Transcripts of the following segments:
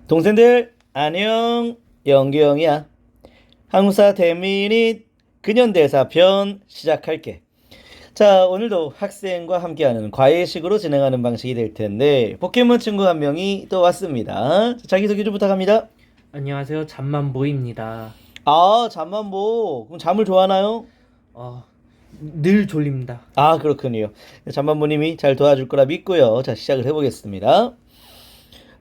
동생들 안녕, 영규형이야. 한국사 대민이 근현대사 편 시작할게. 자, 오늘도 학생과 함께하는 과외식으로 진행하는 방식이 될 텐데 포켓몬 친구 한 명이 또 왔습니다. 자기소개 좀 부탁합니다. 안녕하세요. 잠만보입니다. 아, 잠만보. 그럼 잠을 좋아하나요? 어, 늘 졸립니다. 아, 그렇군요. 잠만보님이 잘 도와줄 거라 믿고요. 자, 시작을 해보겠습니다.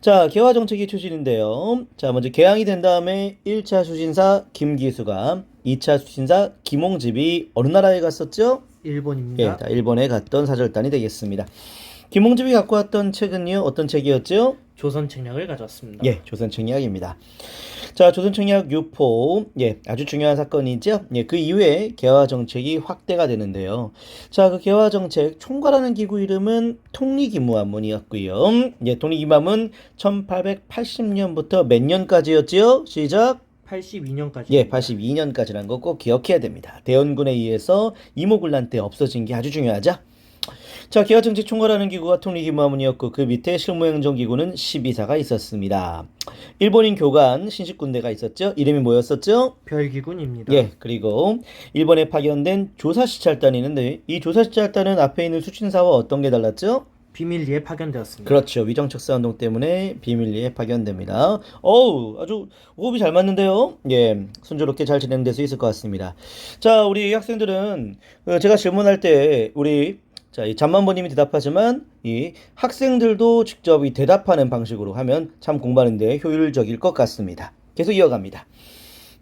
자, 개화정책이 추진인데요. 자, 먼저 개항이 된 다음에 1차 수신사 김기수가 2차 수신사 김홍집이 어느 나라에 갔었죠? 예, 일본입니다. 다 일본에 갔던 사절단이 되겠습니다. 김홍집이 갖고 왔던 책은요, 어떤 책이었죠? 조선책략을 가져왔습니다. 예, 조선책략입니다. 자, 조선책략 유포, 예, 아주 중요한 사건이죠. 예, 그 이후에 개화정책이 확대가 되는데요. 자, 그 개화정책 총괄하는 기구 이름은 통리기무안문이었고요. 예, 통리기무안문 1880년부터 몇 년까지였지요? 시작. 82년까지. 예, 82년까지라는 거 꼭 기억해야 됩니다. 대원군에 의해서 이모군란 때 없어진 게 아주 중요하죠. 자, 개화정책 총괄하는 기구가 통리기무안문이었고 그 밑에 실무행정기구는 12사가 있었습니다. 일본인 교관 신식군대가 있었죠. 이름이 뭐였었죠? 별기군입니다. 예, 그리고 일본에 파견된 조사시찰단이 있는데 이 조사시찰단은 앞에 있는 수신사와 어떤 게 달랐죠? 비밀리에 파견되었습니다. 그렇죠. 위정척사운동 때문에 비밀리에 파견됩니다. 어우, 아주 호흡이 잘 맞는데요. 예, 순조롭게 잘 진행될 수 있을 것 같습니다. 자, 우리 학생들은 제가 질문할 때 이 잠만보님이 대답하지만 이 학생들도 직접 이 대답하는 방식으로 하면 참 공부하는데 효율적일 것 같습니다. 계속 이어갑니다.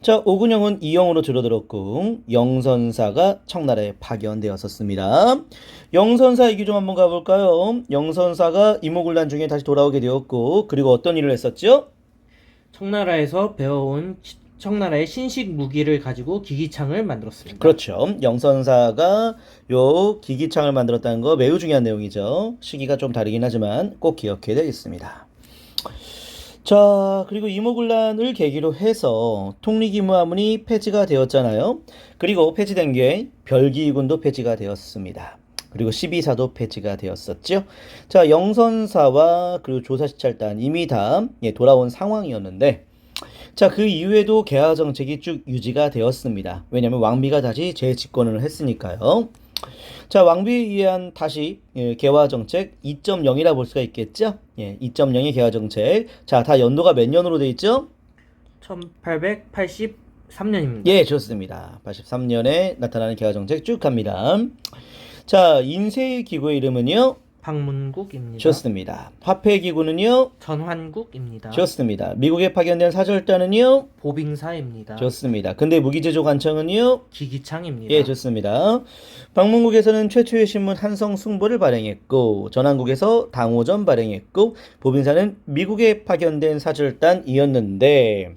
자, 오군영은 이영으로 줄어들었고 영선사가 청나라에 파견되었었습니다. 영선사 얘기 좀 한번 가볼까요? 영선사가 이모군란 중에 다시 돌아오게 되었고 그리고 어떤 일을 했었죠? 청나라에서 배워온 청나라의 신식 무기를 가지고 기기창을 만들었습니다. 그렇죠. 영선사가 요 기기창을 만들었다는 거 매우 중요한 내용이죠. 시기가 좀 다르긴 하지만 꼭 기억해야 되겠습니다. 자, 그리고 이모군란을 계기로 해서 통리기무안문이 폐지가 되었잖아요. 그리고 폐지된 게 별기군도 폐지가 되었습니다. 그리고 12사도 폐지가 되었었죠. 자, 영선사와 그리고 조사시찰단 이미 다 돌아온 상황이었는데 자, 그 이후에도 개화 정책이 쭉 유지가 되었습니다. 왜냐하면 왕비가 다시 재집권을 했으니까요. 자, 왕비에 의한 다시 개화 정책 2.0이라 볼 수가 있겠죠? 예, 2.0의 개화 정책. 자, 다 연도가 몇 년으로 돼 있죠? 1883년입니다. 예, 좋습니다. 83년에 나타나는 개화 정책 쭉 갑니다. 자, 인쇄 기구의 이름은요? 방문국입니다. 좋습니다. 화폐 기구는요? 전환국입니다. 좋습니다. 미국에 파견된 사절단은요? 보빙사입니다. 좋습니다. 근대 무기제조 관청은요? 기기창입니다. 예, 좋습니다. 방문국에서는 최초의 신문 한성숭보를 발행했고 전한국에서 당호전 발행했고 보빙사는 미국에 파견된 사절단이었는데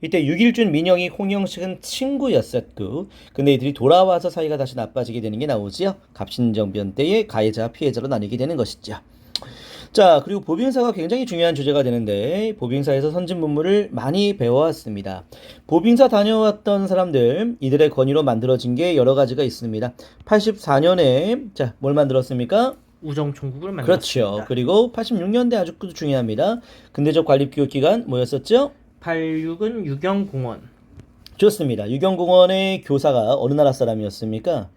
이때 육일준, 민영이, 홍영식은 친구였었고 근데 이들이 돌아와서 사이가 다시 나빠지게 되는 게 나오지요. 갑신정변 때의 가해자, 피해자로 나뉘게 되는 것이죠. 자, 그리고 보빙사가 굉장히 중요한 주제가 되는데 보빙사에서 선진문물을 많이 배워왔습니다. 보빙사 다녀왔던 사람들 이들의 권위로 만들어진 게 여러 가지가 있습니다. 84년에 자, 뭘 만들었습니까? 우정총국을 만들었습니다. 그렇죠. 그리고 86년대 아주 중요합니다. 근대적 관립교육기관 뭐였었죠? 86은 유경공원. 좋습니다. 유경공원의 교사가 어느 나라 사람이었습니까?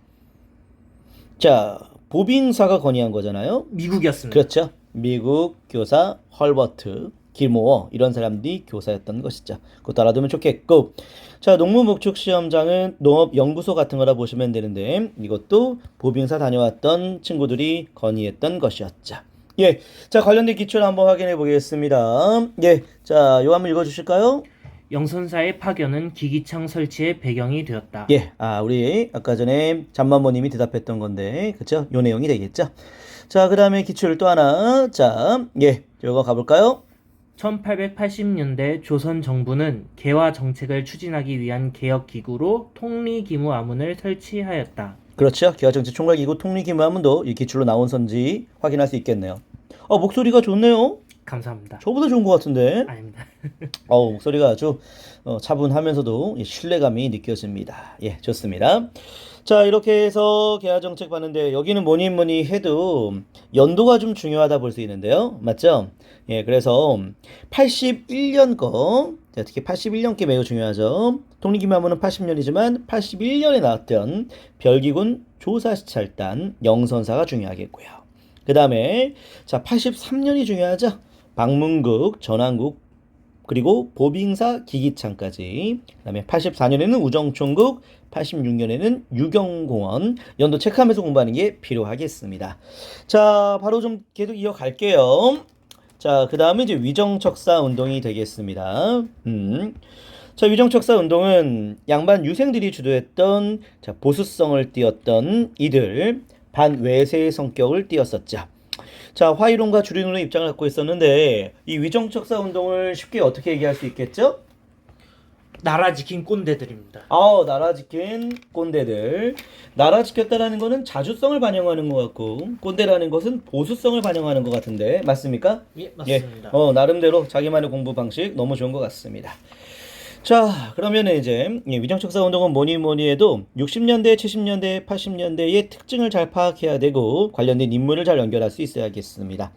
자, 보빙사가 건의한 거잖아요. 미국이었습니다. 그렇죠. 미국 교사 헐버트, 길모어 이런 사람들이 교사였던 것이죠. 그것도 알아두면 좋겠고 자, 농무목축시험장은 농업연구소 같은 거라 보시면 되는데 이것도 보빙사 다녀왔던 친구들이 건의했던 것이었죠. 예, 자, 관련된 기초를 한번 확인해 보겠습니다. 예, 자, 요 한번 읽어주실까요? 영선사의 파견은 기기창 설치의 배경이 되었다. 예, 우리 아까 전에 잠만보님이 대답했던 건데, 그쵸? 요 내용이 되겠죠? 자, 그 다음에 기초를 또 하나, 자, 예, 이거 가볼까요? 1880년대 조선 정부는 개화 정책을 추진하기 위한 개혁기구로 통리기무안문을 설치하였다. 그렇죠. 개화정책 총괄기구 통리기무안문도 이 기출로 나온 선지 확인할 수 있겠네요. 목소리가 좋네요. 감사합니다. 저보다 좋은 것 같은데. 아닙니다. 목소리가 아주 차분하면서도 신뢰감이 느껴집니다. 예, 좋습니다. 자, 이렇게 해서 개화정책 봤는데 여기는 뭐니 뭐니 해도 연도가 좀 중요하다 볼 수 있는데요. 맞죠? 예, 그래서 81년 거, 자, 특히 81년 게 매우 중요하죠. 독립기념하면은 80년이지만 81년에 나왔던 별기군 조사시찰단 영선사가 중요하겠고요. 그 다음에 자, 83년이 중요하죠. 방문국, 전환국, 그리고 보빙사 기기창까지. 그 다음에 84년에는 우정총국, 86년에는 유경공원. 연도 체크하면서 공부하는 게 필요하겠습니다. 자, 바로 좀 계속 이어갈게요. 자, 그 다음에 이제 위정척사 운동이 되겠습니다. 자, 위정척사 운동은 양반 유생들이 주도했던 자, 보수성을 띄었던 이들 반외세의 성격을 띄었었죠. 자, 화이론과 주류론의 입장을 갖고 있었는데 이 위정척사 운동을 쉽게 어떻게 얘기할 수 있겠죠? 나라 지킨 꼰대들입니다. 나라 지킨 꼰대들. 나라 지켰다라는 거는 자주성을 반영하는 것 같고 꼰대라는 것은 보수성을 반영하는 것 같은데 맞습니까? 예, 맞습니다. 나름대로 자기만의 공부 방식 너무 좋은 것 같습니다. 자, 그러면 이제 위정척사 운동은 뭐니 뭐니 해도 60년대, 70년대, 80년대의 특징을 잘 파악해야 되고 관련된 인물을 잘 연결할 수 있어야겠습니다.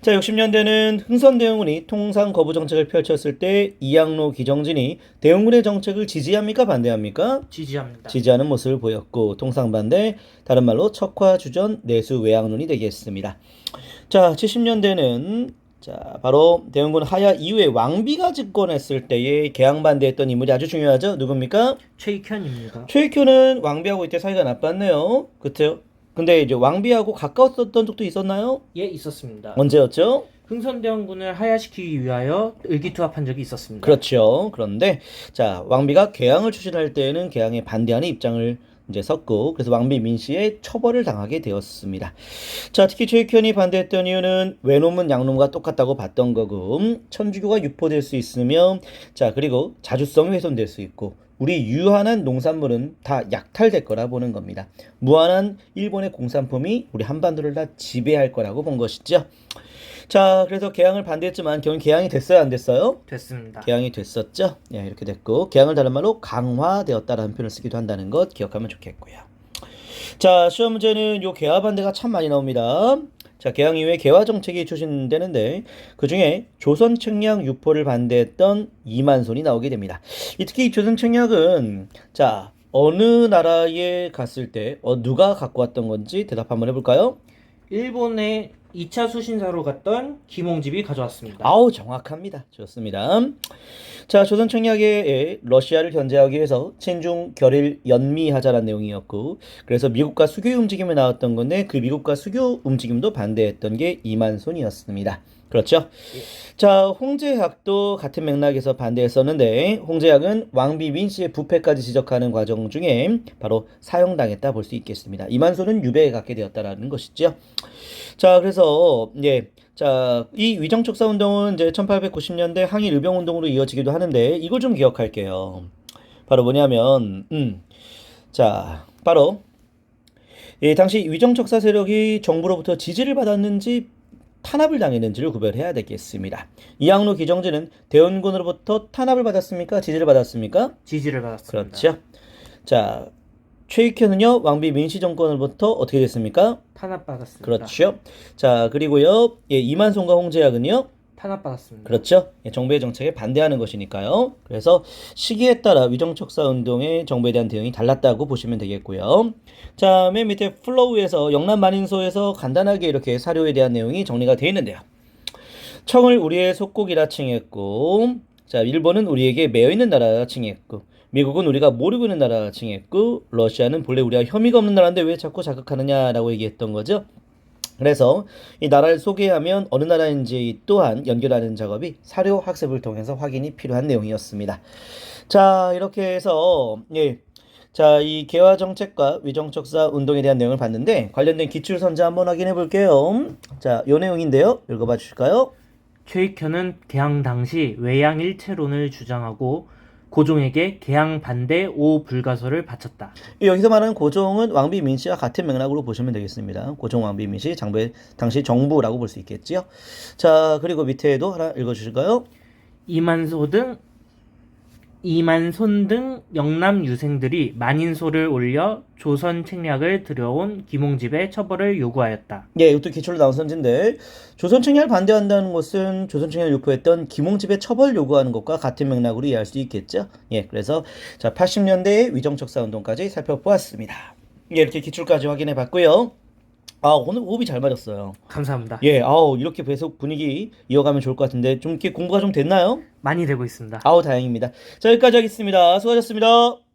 자, 60년대는 흥선대원군이 통상 거부 정책을 펼쳤을 때 이양로 기정진이 대원군의 정책을 지지합니까? 반대합니까? 지지합니다. 지지하는 모습을 보였고 통상반대, 다른 말로 척화주전 내수외양론이 되겠습니다. 자, 70년대는 자, 바로 대원군 하야 이후에 왕비가 집권했을 때의 개항 반대했던 인물이 아주 중요하죠. 누굽니까? 최익현입니다. 최익현은 왕비하고 이때 사이가 나빴네요. 그쵸? 근데 이제 왕비하고 가까웠었던 적도 있었나요? 예, 있었습니다. 언제였죠? 흥선대원군을 하야시키기 위하여 의기투합한 적이 있었습니다. 그렇죠. 그런데 자, 왕비가 개항을 추진할 때에는 개항에 반대하는 입장을 이제 섰고 그래서 왕비 민씨의 처벌을 당하게 되었습니다. 자, 특히 최익현이 반대했던 이유는 외놈은 양놈과 똑같다고 봤던 거고 천주교가 유포될 수 있으며 자, 그리고 자주성이 훼손될 수 있고 우리 유한한 농산물은 다 약탈될 거라 보는 겁니다. 무한한 일본의 공산품이 우리 한반도를 다 지배할 거라고 본 것이죠. 자, 그래서 개항을 반대했지만 결국 개항이 됐어요, 안 됐어요? 됐습니다. 개항이 됐었죠. 예, 이렇게 됐고 개항을 다른 말로 강화되었다라는 표현을 쓰기도 한다는 것 기억하면 좋겠고요. 자, 시험 문제는 요 개화 반대가 참 많이 나옵니다. 자, 개항 이후에 개화 정책이 추진되는데 그 중에 조선 책략 유포를 반대했던 이만손이 나오게 됩니다. 특히 이 조선 책략은 자, 어느 나라에 갔을 때 누가 갖고 왔던 건지 대답 한번 해볼까요? 일본의 2차 수신사로 갔던 김홍집이 가져왔습니다. 정확합니다. 좋습니다. 자, 조선 책략에 러시아를 견제하기 위해서 친중 결일 연미하자라는 내용이었고 그래서 미국과 수교 움직임에 나왔던 건데 그 미국과 수교 움직임도 반대했던 게 이만손이었습니다. 그렇죠? 자, 홍제학도 같은 맥락에서 반대했었는데 홍제학은 왕비 민씨의 부패까지 지적하는 과정 중에 바로 사형당했다 볼 수 있겠습니다. 이만손은 유배에 갖게 되었다라는 것이죠. 자, 그래서 자, 이 위정척사 운동은 이제 1890년대 항일 의병 운동으로 이어지기도 하는데 이걸 좀 기억할게요. 바로 뭐냐면 자, 바로 당시 위정척사 세력이 정부로부터 지지를 받았는지 탄압을 당했는지를 구별해야 되겠습니다. 이양로 기정진은 대원군으로부터 탄압을 받았습니까? 지지를 받았습니까? 지지를 받았습니다. 그렇죠. 자, 최익현은요 왕비 민씨 정권으로부터 어떻게 됐습니까? 탄압받았습니다. 그렇죠. 자, 그리고요 이만손과 홍제학은요 탄압받았습니다. 그렇죠. 정부의 정책에 반대하는 것이니까요. 그래서 시기에 따라 위정척사 운동의 정부에 대한 대응이 달랐다고 보시면 되겠고요. 자, 맨 밑에 플로우에서 영남 만인소에서 간단하게 이렇게 사료에 대한 내용이 정리가 되어 있는데요. 청을 우리의 속국이라 칭했고 자, 일본은 우리에게 매여있는 나라라 칭했고 미국은 우리가 모르고 있는 나라라 칭했고 러시아는 본래 우리가 혐의가 없는 나라인데 왜 자꾸 자극하느냐라고 얘기했던 거죠. 그래서 이 나라를 소개하면 어느 나라인지 또한 연결하는 작업이 사료 학습을 통해서 확인이 필요한 내용이었습니다. 자, 이렇게 해서 자, 이 개화 정책과 위정척사 운동에 대한 내용을 봤는데 관련된 기출 선제 한번 확인해 볼게요. 자, 요 내용인데요. 읽어봐 주실까요? 최익현은 개항 당시 외양 일체론을 주장하고 고종에게 개항 반대 오 불가소를 바쳤다. 여기서 말하는 고종은 왕비 민씨와 같은 맥락으로 보시면 되겠습니다. 고종 왕비 민씨 장배 당시 정부라고 볼 수 있겠지요. 자, 그리고 밑에도 하나 읽어주실까요? 이만손 등 영남 유생들이 만인소를 올려 조선 책략을 들여온 김홍집의 처벌을 요구하였다. 예, 이것도 기초로 나온 선지인데 조선 책략을 반대한다는 것은 조선 책략을 유포했던 김홍집의 처벌 요구하는 것과 같은 맥락으로 이해할 수 있겠죠. 예, 그래서 자 80년대의 위정척사 운동까지 살펴보았습니다. 예, 이렇게 기출까지 확인해 봤고요. 아, 오늘 호흡이 잘 맞았어요. 감사합니다. 예, 이렇게 계속 분위기 이어가면 좋을 것 같은데 좀 이렇게 공부가 좀 됐나요? 많이 되고 있습니다. 다행입니다. 자, 여기까지 하겠습니다. 수고하셨습니다.